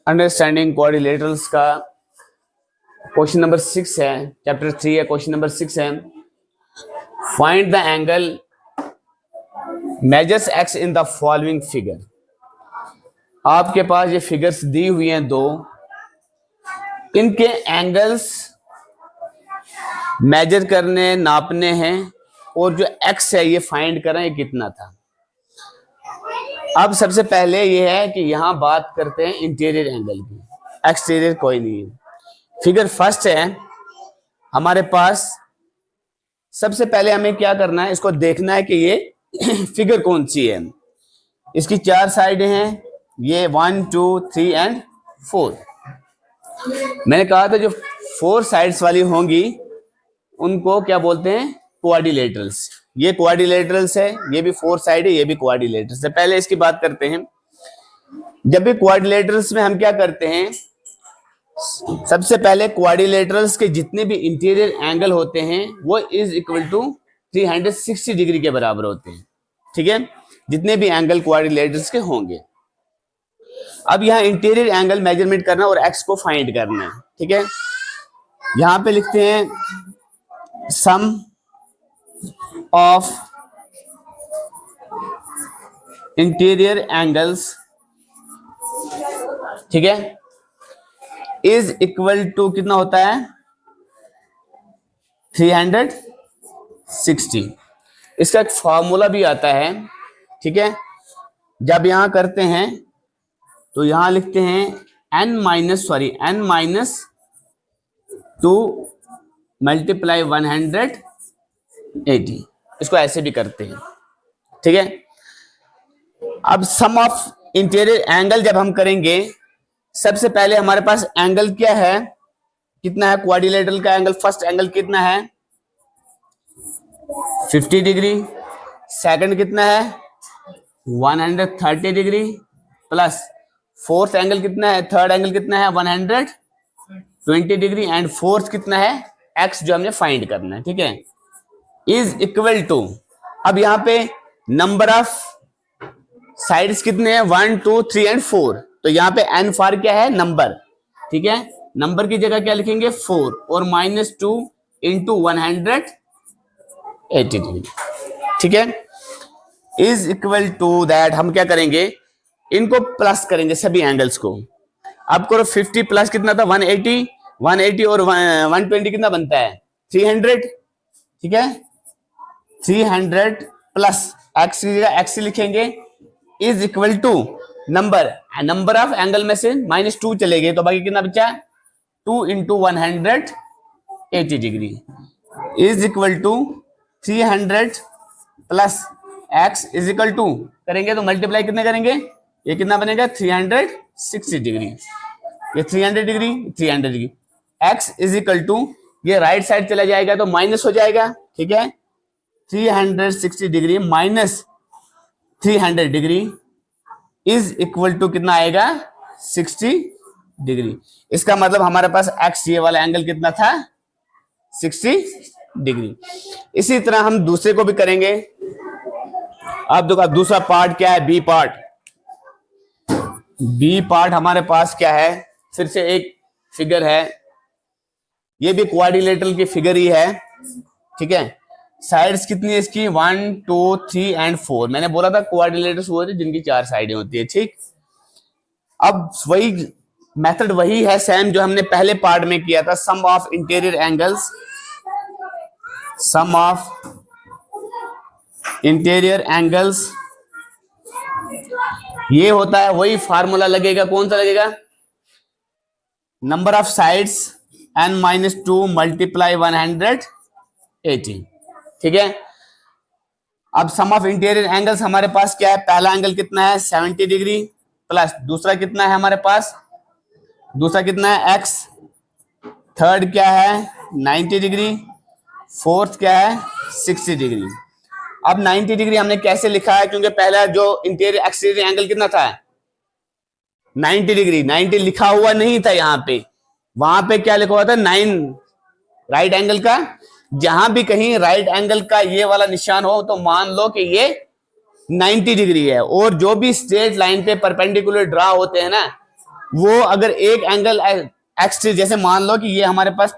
Understanding quadrilaterals का question number 6 है, chapter 3 है, क्वेश्चन नंबर 6 है। Find the angle measures x in the following figure. आपके पास ये फिगर्स दी हुई हैं दो, इनके एंगल्स मेजर करने नापने हैं और जो एक्स है ये फाइंड करें ये कितना था। अब सबसे पहले ये है कि यहां बात करते हैं इंटीरियर एंगल की, एक्सटीरियर कोई नहीं है। फिगर फर्स्ट है हमारे पास। सबसे पहले हमें क्या करना है, इसको देखना है कि ये फिगर कौन सी है। इसकी 4 साइडें हैं, ये 1 2 3 एंड 4। मैंने कहा था जो 4 साइड्स वाली होंगी उनको क्या बोलते हैं, क्वाड्रिलेटरल्स। ये क्वाड्रिलेटरल्स है, ये भी 4 साइड है, ये भी क्वाड्रिलेटरल्स है। पहले इसकी बात करते हैं। जब भी क्वाड्रिलेटरल्स में हम क्या करते हैं, सबसे पहले क्वाड्रिलेटरल्स के जितने भी इंटीरियर एंगल होते हैं वो इज इक्वल टू 360 डिग्री के बराबर होते हैं। ठीक है, जितने भी एंगल क्वाड्रिलेटरल्स के होंगे। अब यहाँ इंटीरियर एंगल मेजरमेंट करना और एक्स को फाइंड करना है। ठीक है, यहां पे लिखते हैं सम ऑफ इंटीरियर एंगल्स, ठीक है, इज इक्वल टू कितना होता है 360। इसका एक फॉर्मूला भी आता है। ठीक है, जब यहां करते हैं तो यहां लिखते हैं n माइनस 2 मल्टीप्लाई 180। इसको ऐसे भी करते हैं। ठीक है, अब सम ऑफ इंटीरियर एंगल जब हम करेंगे, सबसे पहले हमारे पास एंगल क्या है, कितना है क्वाड्रिलेटरल का एंगल। फर्स्ट एंगल कितना है 50 डिग्री, सेकंड कितना है 130 डिग्री, प्लस फोर्थ एंगल कितना है, थर्ड एंगल कितना है 120 डिग्री, एंड फोर्थ कितना है एक्स जो हमने फाइंड करना है। ठीक है, इज इक्वल टू, अब यहां पे नंबर ऑफ साइड्स कितने हैं 1 2 3 एंड 4, तो यहां पे n फॉर क्या है नंबर। ठीक है, नंबर की जगह क्या लिखेंगे 4 और -2 इंटू 180 डिग्री। ठीक है, इज इक्वल टू दैट हम क्या करेंगे, इनको प्लस करेंगे सभी एंगल्स को। अब करो 50 प्लस कितना था 180 और 120 कितना बनता है 300। ठीक है, 300 प्लस एक्स की जगह एक्स लिखेंगे, is equal to number of angle में से -2 चले गए तो बाकी कितना बचा 2 into 180 degree, is equal to 300 plus x is equal to करेंगे तो मल्टीप्लाई कितने करेंगे, ये कितना बनेगा 360 डिग्री, ये 300 degree, x is equal to ये राइट साइड चला जाएगा तो माइनस हो जाएगा। ठीक है, 360 degree minus 300 degree is equal to कितना आएगा 60 डिग्री। इसका मतलब हमारे पास एक्स ये वाला एंगल कितना था 60 डिग्री। इसी तरह हम दूसरे को भी करेंगे। अब देखो दूसरा पार्ट क्या है, बी पार्ट। बी पार्ट हमारे पास क्या है, फिर से एक फिगर है, ये भी क्वाड्रिलेटरल की फिगर ही है। ठीक है, साइड्स कितनी है इसकी 1 2 3 एंड 4। मैंने बोला था क्वाड्रिलेटरल्स वो होते हैं जिनकी 4 साइडें होती है। ठीक, अब वही मेथड वही है सेम जो हमने पहले पार्ट में किया था, sum of interior angles, sum of interior angles. ये होता है वही फार्मूला लगेगा, कौन सा लगेगा, number of sides n-2 multiply 180। ठीक है, अब सम ऑफ इंटीरियर एंगल्स हमारे पास क्या है, पहला एंगल कितना है 70 डिग्री, प्लस दूसरा कितना है हमारे पास, दूसरा कितना है x, थर्ड क्या है 90 डिग्री, फोर्थ क्या है 60 डिग्री। अब 90 डिग्री हमने कैसे लिखा है, क्योंकि पहला जो इंटीरियर एक्सटीरियर एंगल कितना था 90 डिग्री, 90 लिखा हुआ नहीं था यहाँ पे, वहां पे क्या लिखा हुआ था 9 राइट एंगल का। जहां भी कहीं राइट एंगल का ये वाला निशान हो तो मान लो कि ये 90 डिग्री है, और जो भी स्ट्रेट लाइन पे परपेंडिकुलर ड्रा होते हैं ना, वो अगर एक एंगल एक्स, जैसे मान लो कि ये हमारे पास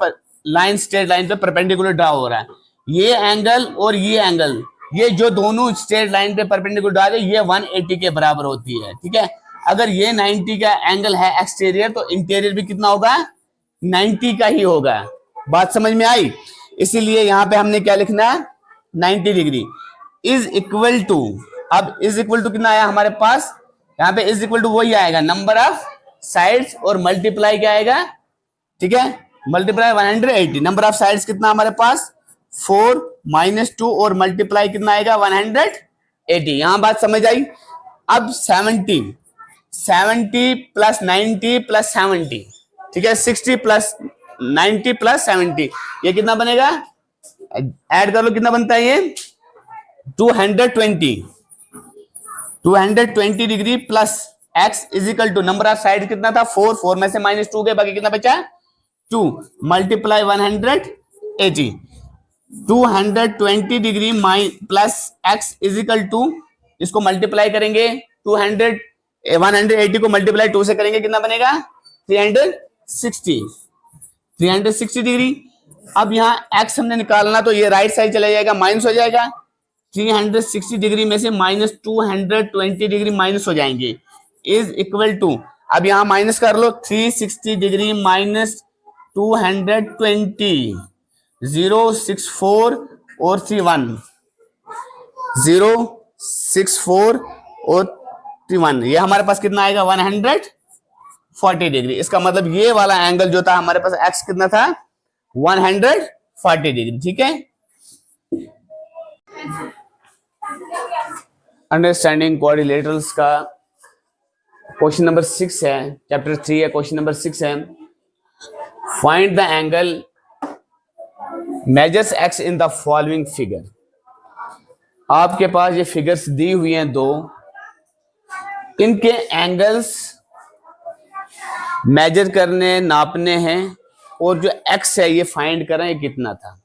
लाइन स्ट्रेट लाइन पे परपेंडिकुलर ड्रा हो रहा है, ये एंगल और ये एंगल, ये जो दोनों स्ट्रेट लाइन पे परपेंडिकुलर ड्रा है, ये 180 के बराबर होती है, ठीक है। अगर ये 90 का एंगल है एक्सटीरियर, तो इंटीरियर भी कितना होगा, 90 का ही होगा। बात समझ में आई? इसीलिए यहां पे हमने क्या लिखना है, 90 डिग्री इज इक्वल टू, अब इज इक्वल टू कितना आया हमारे पास, यहाँ पे इज इक्वल टू वही आएगा, नंबर ऑफ साइड्स और मल्टीप्लाई क्या आएगा, ठीक है, मल्टीप्लाई 180, नंबर ऑफ साइड्स कितना हमारे पास 4 -2 और मल्टीप्लाई कितना आएगा 180। यहां बात समझ आई? अब 70 प्लस 90 प्लस 70, ठीक है, 60 प्लस 90 प्लस 70, ये कितना बनेगा, ऐड कर लो कितना बनता है ये 220 degree plus x is equal to number of side कितना था 4 में से -2 के बाकी कितना बचा 2 multiply 180, 220 degree plus x is equal to, इसको मल्टीप्लाई करेंगे 180 को मल्टीप्लाई 2 से करेंगे कितना बनेगा 360 डिग्री। अब यहाँ x हमने निकालना, तो ये राइट साइड चला जाएगा, माइनस हो जाएगा, 360 डिग्री में से -220 डिग्री माइनस हो जाएंगे, इज इक्वल टू, अब यहां माइनस कर लो, 360 डिग्री माइनस 220, 064 और 31, 064 और 31, ये हमारे पास कितना आएगा 140 डिग्री। इसका मतलब ये वाला एंगल जो था हमारे पास x कितना था 140 डिग्री, ठीक है। अंडरस्टैंडिंग क्वाड्रिलेटरल्स का क्वेश्चन नंबर 6 है, चैप्टर 3 है, क्वेश्चन नंबर 6 है, find the angle measures x in the following figure. आपके पास ये फिगर्स दी हुई हैं दो, इनके एंगल्स मेजर करने नापने हैं, और जो x है ये फाइंड करें ये कितना था।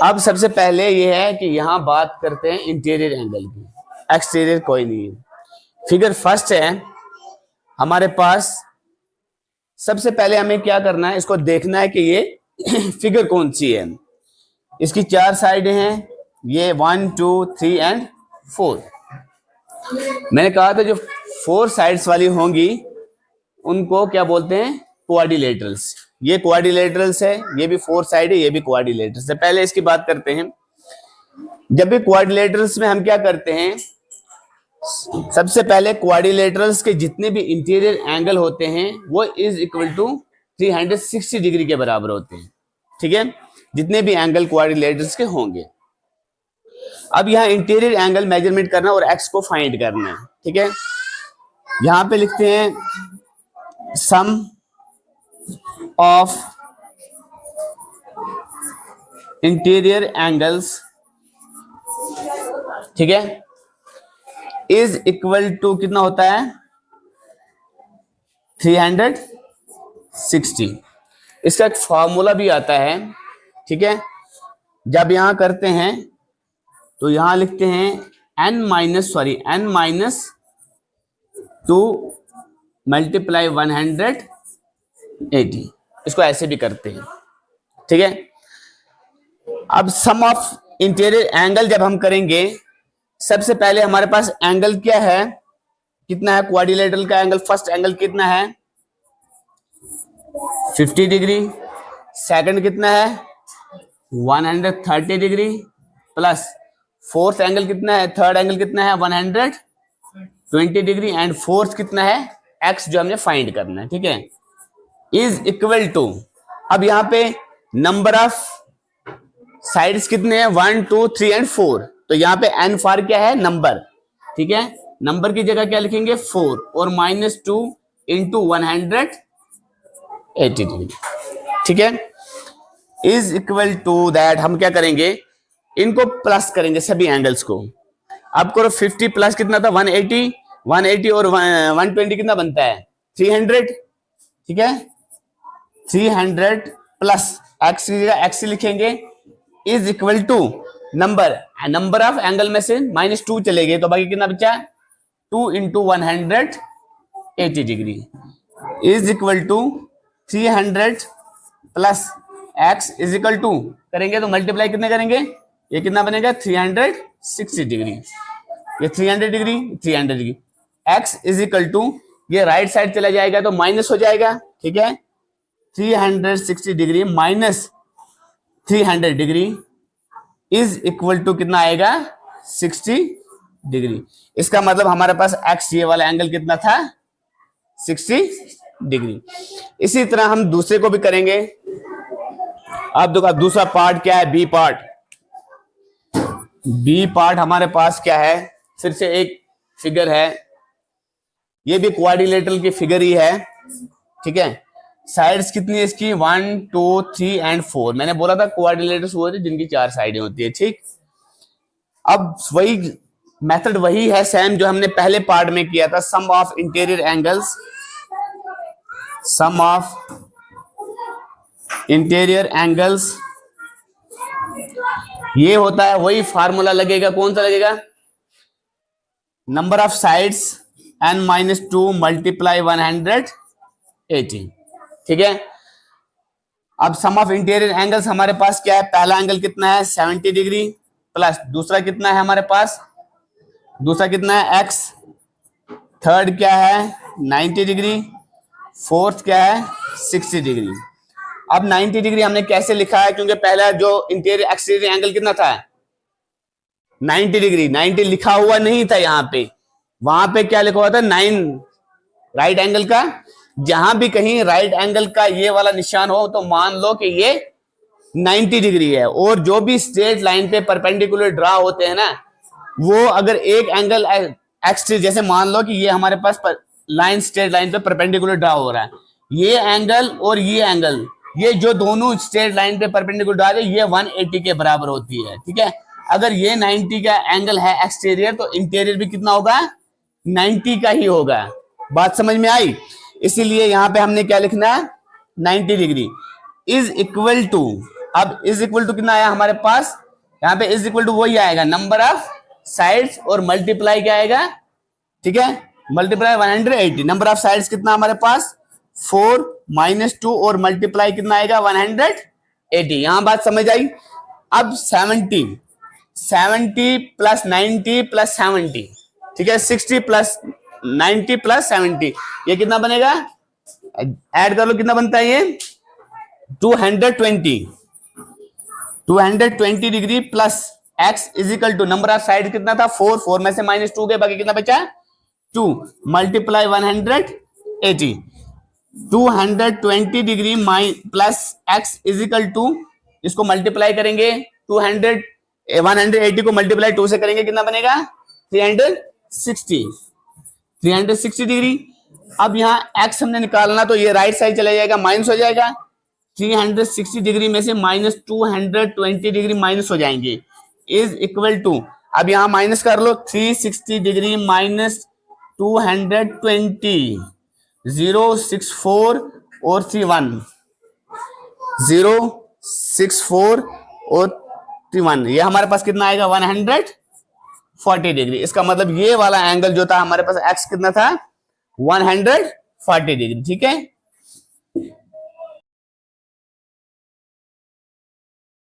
अब सबसे पहले ये है कि यहां बात करते हैं इंटीरियर एंगल की, एक्सटीरियर कोई नहीं है। फिगर फर्स्ट है हमारे पास, सबसे पहले हमें क्या करना है, इसको देखना है कि ये फिगर कौन सी है। इसकी 4 साइडें हैं, ये 1 2 3 एंड 4। मैंने कहा था जो 4 साइड्स वाली होंगी उनको क्या बोलते हैं, क्वाड्रिलेटरल्स। ये क्वाड्रिलेटरल्स है, ये भी 4 साइड है, ये भी क्वाड्रिलेटरल्स है। पहले इसकी बात करते हैं। जब भी क्वाड्रिलेटरल्स में हम क्या करते हैं, सबसे पहले क्वाड्रिलेटरल्स के जितने भी इंटीरियर एंगल होते हैं वो इज इक्वल टू 360 डिग्री के बराबर होते हैं, ठीक है, जितने भी एंगल क्वाड्रिलेटरल्स के होंगे। अब यहाँ इंटीरियर एंगल मेजरमेंट करना और एक्स को फाइंड करना है, ठीक है। यहां पे लिखते हैं सम ऑफ इंटीरियर एंगल्स, ठीक है, इज इक्वल टू कितना होता है 360। इसका एक फॉर्मूला भी आता है, ठीक है। जब यहां करते हैं तो यहां लिखते हैं n माइनस 2 मल्टीप्लाई 180, इसको ऐसे भी करते हैं, ठीक है। अब सम ऑफ इंटीरियर एंगल जब हम करेंगे, सबसे पहले हमारे पास एंगल क्या है, कितना है क्वाड्रिलेटरल का एंगल, फर्स्ट एंगल कितना है 50 डिग्री, सेकंड कितना है 130 डिग्री, प्लस फोर्थ एंगल कितना है, थर्ड एंगल कितना है 120 डिग्री, एंड फोर्थ कितना है x जो हमने फाइंड करना है, ठीक है, इज इक्वल टू, अब यहां पे नंबर ऑफ साइड्स कितने हैं 1 2 3 एंड 4, तो यहाँ पे n फॉर क्या है नंबर, ठीक है, नंबर की जगह क्या लिखेंगे 4 और -2 इंटू 180 डिग्री, ठीक है, इज इक्वल टू दैट। हम क्या करेंगे, इनको प्लस करेंगे सभी एंगल्स को। अब करो 50 प्लस कितना था 180 और 120 कितना बनता है 300, ठीक है, 300 प्लस x की जगह x लिखेंगे, is equal to number of angle में से -2 चले गए तो बाकी कितना बचा, 2 into 180 degree is equal to 300 plus x is equal to, करेंगे तो मल्टीप्लाई कितने करेंगे, ये कितना बनेगा 360 डिग्री, ये 300 degree 300 degree, x is equal to, ये राइट साइड चला जाएगा तो माइनस हो जाएगा, ठीक है, 360 degree minus 300 degree is equal to कितना आएगा 60 डिग्री। इसका मतलब हमारे पास x ये वाला एंगल कितना था 60 डिग्री। इसी तरह हम दूसरे को भी करेंगे। अब देखो दूसरा पार्ट क्या है, बी पार्ट। बी पार्ट हमारे पास क्या है, फिर से एक फिगर है, ये भी क्वाड्रिलेटरल की फिगर ही है, ठीक है। साइड्स कितनी है इसकी, 1 2 3 एंड 4। मैंने बोला था क्वाड्रिलेटर्स वो होते जिनकी 4 साइडें होती है, ठीक। अब वही मेथड वही है सेम जो हमने पहले पार्ट में किया था, sum of interior angles, sum of interior angles, ये होता है वही फार्मूला लगेगा, कौन सा लगेगा, number of sides n -2 multiply 180, ठीक है। अब सम ऑफ इंटीरियर एंगल्स हमारे पास क्या है, पहला एंगल कितना है 70 डिग्री प्लस दूसरा कितना है हमारे पास, दूसरा कितना है x, थर्ड क्या है 90 डिग्री, फोर्थ क्या है 60 डिग्री। अब 90 डिग्री हमने कैसे लिखा है, क्योंकि पहला जो इंटीरियर एक्सटीरियर एंगल कितना था 90 डिग्री, 90 लिखा हुआ नहीं था यहाँ पे, वहां पे क्या लिखा हुआ था 9 राइट एंगल का। जहां भी कहीं राइट एंगल का ये वाला निशान हो तो मान लो कि ये 90 डिग्री है, और जो भी स्ट्रेट लाइन पे परपेंडिकुलर ड्रा होते हैं ना, वो अगर एक एंगल एक्सटीरियर, जैसे मान लो कि ये हमारे पास लाइन स्ट्रेट लाइन पे परपेंडिकुलर ड्रा हो रहा है, ये एंगल और ये एंगल, ये जो दोनों स्ट्रेट लाइन पे परपेंडिकुलर ड्रा है ये 180 के बराबर होती है, ठीक है। अगर ये 90 का एंगल है एक्सटीरियर तो इंटीरियर भी कितना होगा 90 का ही होगा। बात समझ में आई? इसीलिए यहां पे हमने क्या लिखना है 90 डिग्री इज इक्वल टू, अब इज इक्वल टू कितना आया हमारे पास, यहाँ पे इज इक्वल टू वही आएगा नंबर ऑफ साइड्स और मल्टीप्लाई क्या आएगा, ठीक है, मल्टीप्लाई 180। नंबर ऑफ साइड्स कितना हमारे पास 4 -2 और मल्टीप्लाई कितना आएगा 180। यहां बात समझ आई? अब 70 प्लस 90 प्लस 70, ठीक है, 60 प्लस 90 प्लस 70, ये कितना बनेगा, ऐड कर लो कितना बनता है ये 220 degree plus x is equal to, number of side कितना था 4 में से -2 गए, बाकी कितना बचा 2 multiply 180, 220 degree plus x is equal to, इसको मल्टीप्लाई करेंगे 180 को मल्टीप्लाई 2 से करेंगे कितना बनेगा 360 डिग्री। अब यहाँ x हमने निकालना तो ये राइट साइड चला जाएगा, माइनस हो जाएगा, 360 डिग्री में से -220 डिग्री माइनस हो जाएंगे इज इक्वल टू, अब यहाँ माइनस कर लो 360 डिग्री माइनस 220, 064 और 31, 064 और 31, ये हमारे पास कितना आएगा 140 डिग्री। इसका मतलब ये वाला एंगल जो था हमारे पास x कितना था 140 डिग्री, ठीक है।